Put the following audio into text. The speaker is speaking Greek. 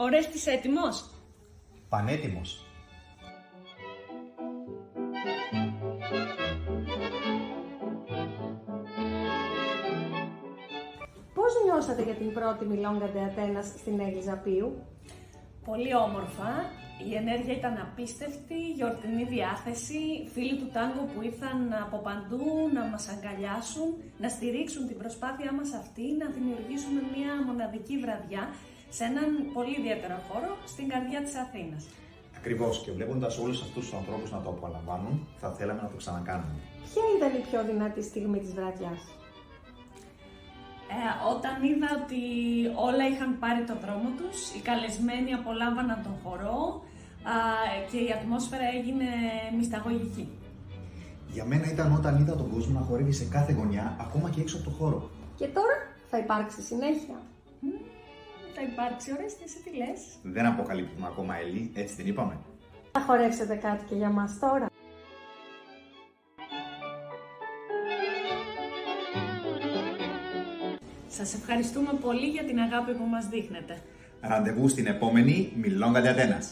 Ορέστης έτοιμος? Πανέτοιμος. Πώς νιώσατε για την πρώτη Milonga de Atenas στην Αίγυπτο Ζαπίου? Πολύ όμορφα. Η ενέργεια ήταν απίστευτη, γιορτινή διάθεση, φίλοι του τάγκο που ήρθαν από παντού να μας αγκαλιάσουν, να στηρίξουν την προσπάθειά μας αυτή, να δημιουργήσουμε μια μοναδική βραδιά σε έναν πολύ ιδιαίτερο χώρο στην καρδιά της Αθήνας. Ακριβώς, και βλέποντας όλους αυτούς τους ανθρώπους να το απολαμβάνουν, θα θέλαμε να το ξανακάνουμε. Ποια ήταν η πιο δυνατή στιγμή της βραδιάς? Όταν είδα ότι όλα είχαν πάρει το δρόμο τους, οι καλεσμένοι απολάμβαναν τον χορό και η ατμόσφαιρα έγινε μυσταγωγική. Για μένα ήταν όταν είδα τον κόσμο να χορεύει σε κάθε γωνιά, ακόμα και έξω από το χώρο. Και τώρα θα υπάρξει συνέχεια? Θα υπάρξει, Ορέστη, εσύ τι λες? Δεν αποκαλύπτουμε ακόμα, Έλλη, έτσι δεν είπαμε. Θα χορέψετε κάτι και για μας τώρα? Σας ευχαριστούμε πολύ για την αγάπη που μας δείχνετε. Ραντεβού στην επόμενη Milonga de Atenas.